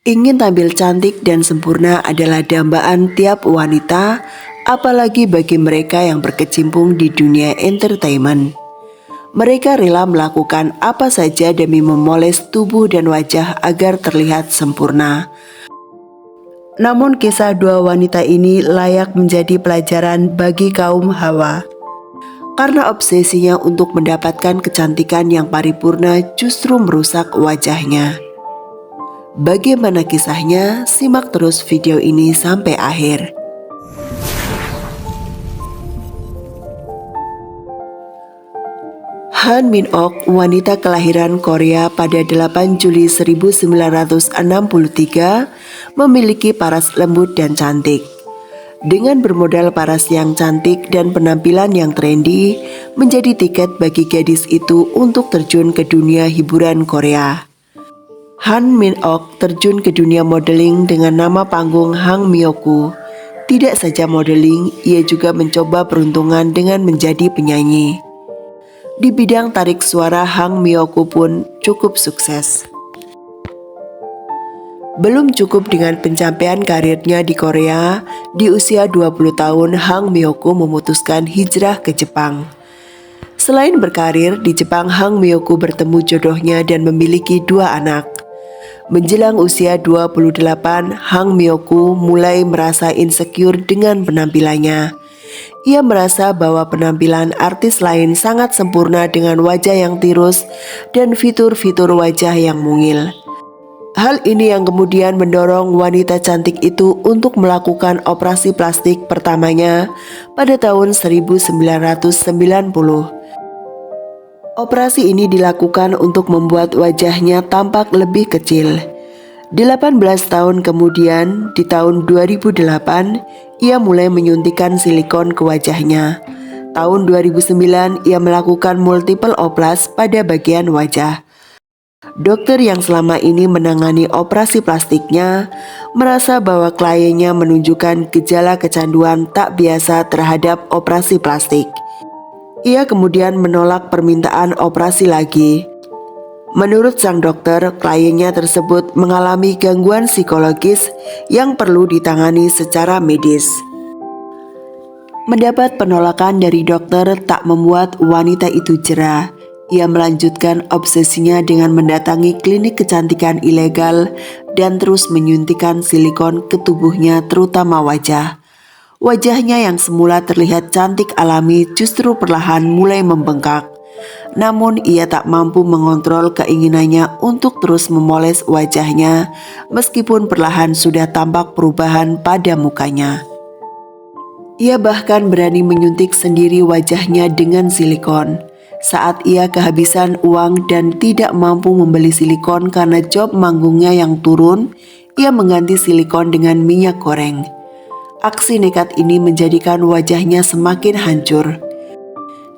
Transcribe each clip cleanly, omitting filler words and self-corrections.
Ingin tampil cantik dan sempurna adalah dambaan tiap wanita, apalagi bagi mereka yang berkecimpung di dunia entertainment. Mereka rela melakukan apa saja demi memoles tubuh dan wajah agar terlihat sempurna. Namun kisah dua wanita ini layak menjadi pelajaran bagi kaum hawa. Karena obsesinya untuk mendapatkan kecantikan yang paripurna justru merusak wajahnya. Bagaimana kisahnya? Simak terus video ini sampai akhir. Han Min-ok, wanita kelahiran Korea pada 8 Juli 1963, memiliki paras lembut dan cantik. Dengan bermodal paras yang cantik dan penampilan yang trendy, menjadi tiket bagi gadis itu untuk terjun ke dunia hiburan Korea. Han Min-ok terjun ke dunia modeling dengan nama panggung Hang Myeoku. Tidak saja modeling, ia juga mencoba peruntungan dengan menjadi penyanyi. Di bidang tarik suara, Hang Myeoku pun cukup sukses. Belum cukup dengan pencapaian karirnya di Korea, di usia 20 tahun Hang Myeoku memutuskan hijrah ke Jepang. Selain berkarir di Jepang, Hang Myeoku bertemu jodohnya dan memiliki 2 anak. Menjelang usia 28, Hang Myeoku mulai merasa insecure dengan penampilannya. Ia merasa bahwa penampilan artis lain sangat sempurna dengan wajah yang tirus dan fitur-fitur wajah yang mungil. Hal ini yang kemudian mendorong wanita cantik itu untuk melakukan operasi plastik pertamanya pada tahun 1990. Operasi ini dilakukan untuk membuat wajahnya tampak lebih kecil. 18 tahun kemudian, di tahun 2008, ia mulai menyuntikkan silikon ke wajahnya. Tahun 2009, ia melakukan multiple oplas pada bagian wajah. Dokter yang selama ini menangani operasi plastiknya merasa bahwa kliennya menunjukkan gejala kecanduan tak biasa terhadap operasi plastik. Ia kemudian menolak permintaan operasi lagi. Menurut sang dokter, kliennya tersebut mengalami gangguan psikologis yang perlu ditangani secara medis. Mendapat penolakan dari dokter tak membuat wanita itu jera. Ia melanjutkan obsesinya dengan mendatangi klinik kecantikan ilegal dan terus menyuntikkan silikon ke tubuhnya, terutama wajah. Wajahnya yang semula terlihat cantik alami justru perlahan mulai membengkak. Namun ia tak mampu mengontrol keinginannya untuk terus memoles wajahnya meskipun perlahan sudah tampak perubahan pada mukanya. Ia bahkan berani menyuntik sendiri wajahnya dengan silikon. Saat ia kehabisan uang dan tidak mampu membeli silikon karena job manggungnya yang turun, ia mengganti silikon dengan minyak goreng. Aksi nekat ini menjadikan wajahnya semakin hancur.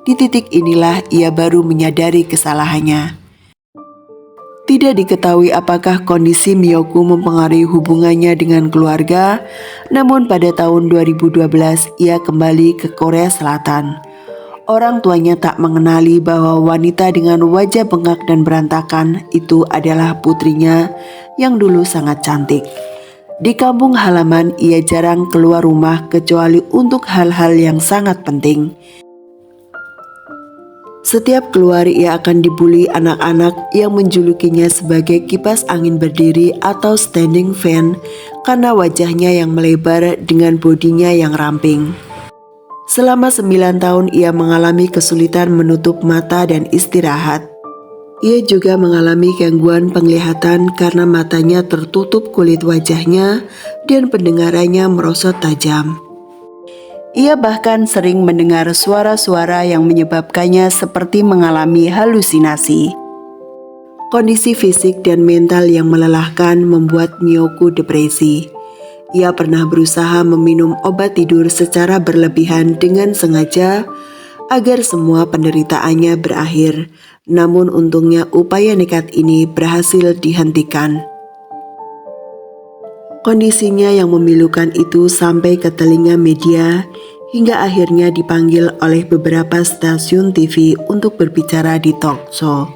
Di titik inilah ia baru menyadari kesalahannya. Tidak diketahui apakah kondisi Myeoku mempengaruhi hubungannya dengan keluarga, namun pada tahun 2012 ia kembali ke Korea Selatan. Orang tuanya tak mengenali bahwa wanita dengan wajah bengkak dan berantakan itu adalah putrinya yang dulu sangat cantik. Di kampung halaman ia jarang keluar rumah kecuali untuk hal-hal yang sangat penting. Setiap keluar ia akan dibully anak-anak yang menjulukinya sebagai kipas angin berdiri atau standing fan karena wajahnya yang melebar dengan bodinya yang ramping. Selama 9 tahun ia mengalami kesulitan menutup mata dan istirahat. Ia juga mengalami gangguan penglihatan karena matanya tertutup kulit wajahnya dan pendengarannya merosot tajam. Ia bahkan sering mendengar suara-suara yang menyebabkannya seperti mengalami halusinasi. Kondisi fisik dan mental yang melelahkan membuat Myeoku depresi. Ia pernah berusaha meminum obat tidur secara berlebihan dengan sengaja agar semua penderitaannya berakhir. Namun untungnya upaya nekat ini berhasil dihentikan. Kondisinya yang memilukan itu sampai ke telinga media hingga akhirnya dipanggil oleh beberapa stasiun TV untuk berbicara di talk show.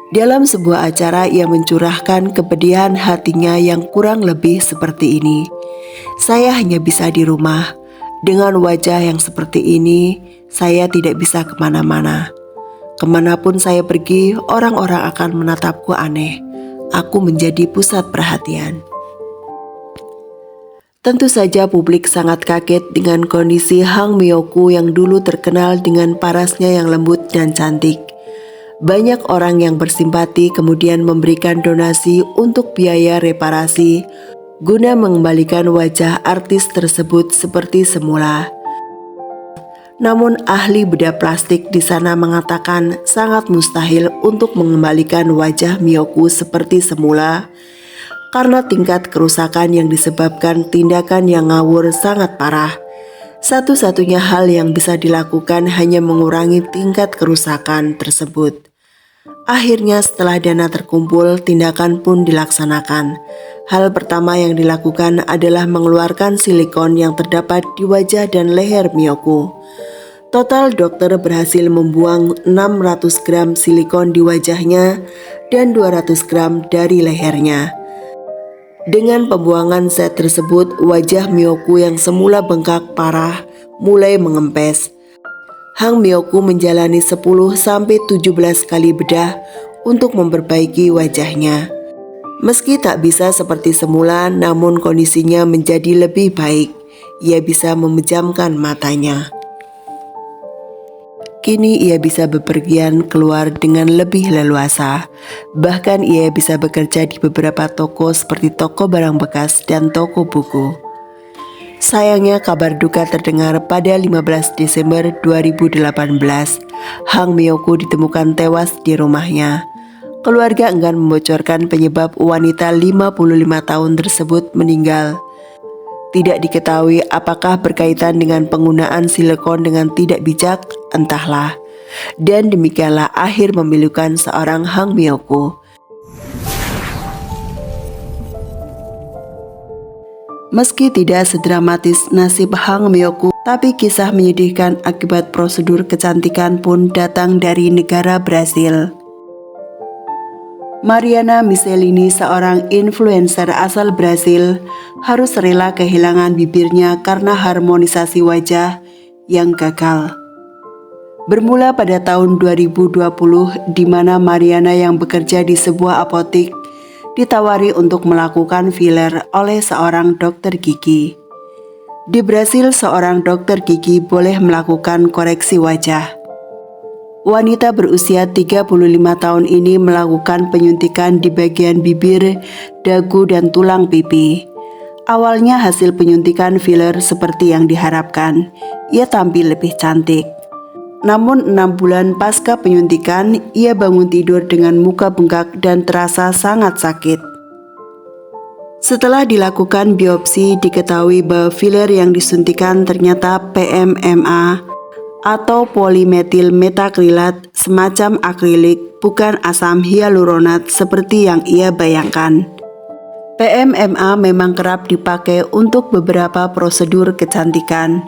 Dalam sebuah acara ia mencurahkan kepedihan hatinya yang kurang lebih seperti ini. Saya hanya bisa di rumah. Dengan wajah yang seperti ini, saya tidak bisa kemana-mana. Kemanapun saya pergi, orang-orang akan menatapku aneh. Aku menjadi pusat perhatian. Tentu saja publik sangat kaget dengan kondisi Hang Myoku yang dulu terkenal dengan parasnya yang lembut dan cantik. Banyak orang yang bersimpati kemudian memberikan donasi untuk biaya reparasi guna mengembalikan wajah artis tersebut seperti semula. Namun ahli bedah plastik di sana mengatakan sangat mustahil untuk mengembalikan wajah Myoku seperti semula karena tingkat kerusakan yang disebabkan tindakan yang ngawur sangat parah. Satu-satunya hal yang bisa dilakukan hanya mengurangi tingkat kerusakan tersebut. Akhirnya setelah dana terkumpul, tindakan pun dilaksanakan. Hal pertama yang dilakukan adalah mengeluarkan silikon yang terdapat di wajah dan leher Myoku. Total dokter berhasil membuang 600 gram silikon di wajahnya dan 200 gram dari lehernya. Dengan pembuangan zat tersebut, wajah Myoku yang semula bengkak parah mulai mengempes. Hang Myoku menjalani 10-17 kali bedah untuk memperbaiki wajahnya. Meski tak bisa seperti semula, namun kondisinya menjadi lebih baik. Ia bisa memejamkan matanya. Kini ia bisa bepergian keluar dengan lebih leluasa. Bahkan ia bisa bekerja di beberapa toko seperti toko barang bekas dan toko buku. Sayangnya kabar duka terdengar pada 15 Desember 2018. Hang Myoku ditemukan tewas di rumahnya. Keluarga enggan membocorkan penyebab wanita 55 tahun tersebut meninggal. Tidak diketahui apakah berkaitan dengan penggunaan silikon dengan tidak bijak, entahlah. Dan demikianlah akhir memilukan seorang Hang Myoku. Meski tidak sedramatis nasib Hang Myoku, tapi kisah menyedihkan akibat prosedur kecantikan pun datang dari negara Brasil. Mariana Michelini, seorang influencer asal Brasil, harus rela kehilangan bibirnya karena harmonisasi wajah yang gagal. Bermula pada tahun 2020, di mana Mariana yang bekerja di sebuah apotik ditawari untuk melakukan filler oleh seorang dokter gigi. Di Brasil, seorang dokter gigi boleh melakukan koreksi wajah. Wanita berusia 35 tahun ini melakukan penyuntikan di bagian bibir, dagu, dan tulang pipi. Awalnya hasil penyuntikan filler seperti yang diharapkan, ia tampil lebih cantik. Namun 6 bulan pasca penyuntikan, ia bangun tidur dengan muka bengkak dan terasa sangat sakit. Setelah dilakukan biopsi, diketahui bahwa filler yang disuntikan ternyata PMMA atau polimetil metakrilat, semacam akrilik, bukan asam hyaluronat seperti yang ia bayangkan. PMMA memang kerap dipakai untuk beberapa prosedur kecantikan.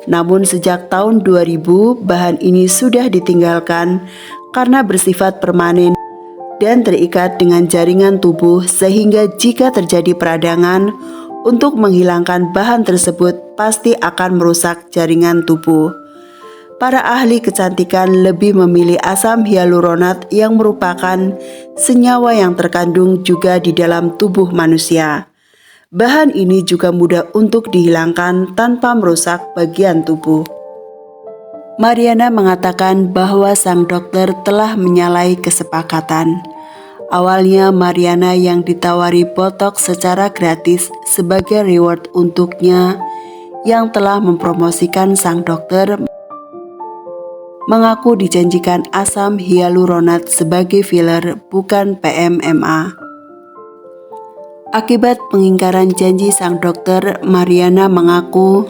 Namun sejak tahun 2000, bahan ini sudah ditinggalkan karena bersifat permanen dan terikat dengan jaringan tubuh, sehingga jika terjadi peradangan, untuk menghilangkan bahan tersebut pasti akan merusak jaringan tubuh. Para ahli kecantikan lebih memilih asam hyaluronat yang merupakan senyawa yang terkandung juga di dalam tubuh manusia. Bahan ini juga mudah untuk dihilangkan tanpa merusak bagian tubuh. Mariana mengatakan bahwa sang dokter telah menyalahi kesepakatan. Awalnya Mariana yang ditawari botox secara gratis sebagai reward untuknya, yang telah mempromosikan sang dokter mengaku dijanjikan asam hyaluronat sebagai filler, bukan PMMA. Akibat pengingkaran janji sang dokter, Mariana mengaku,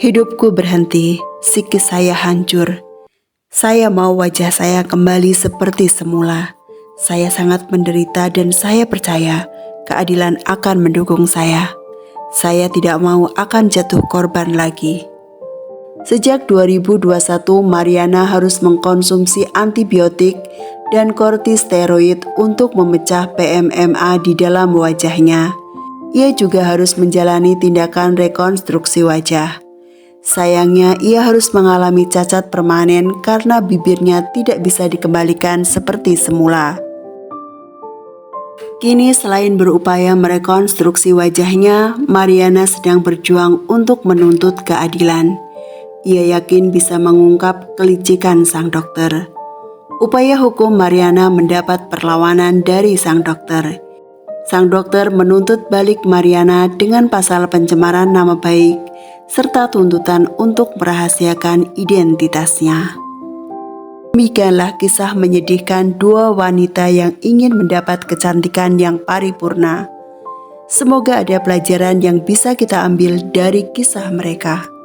"Hidupku berhenti, psikis saya hancur. Saya mau wajah saya kembali seperti semula. Saya sangat menderita dan saya percaya keadilan akan mendukung saya. Saya tidak mau akan jatuh korban lagi." Sejak 2021, Mariana harus mengkonsumsi antibiotik dan kortikosteroid untuk memecah PMMA di dalam wajahnya. Ia juga harus menjalani tindakan rekonstruksi wajah. Sayangnya, ia harus mengalami cacat permanen karena bibirnya tidak bisa dikembalikan seperti semula. Kini selain berupaya merekonstruksi wajahnya, Mariana sedang berjuang untuk menuntut keadilan. Ia yakin bisa mengungkap kelicikan sang dokter. Upaya hukum Mariana mendapat perlawanan dari sang dokter. Sang dokter menuntut balik Mariana dengan pasal pencemaran nama baik serta tuntutan untuk merahasiakan identitasnya. Demikianlah kisah menyedihkan dua wanita yang ingin mendapat kecantikan yang paripurna. Semoga ada pelajaran yang bisa kita ambil dari kisah mereka.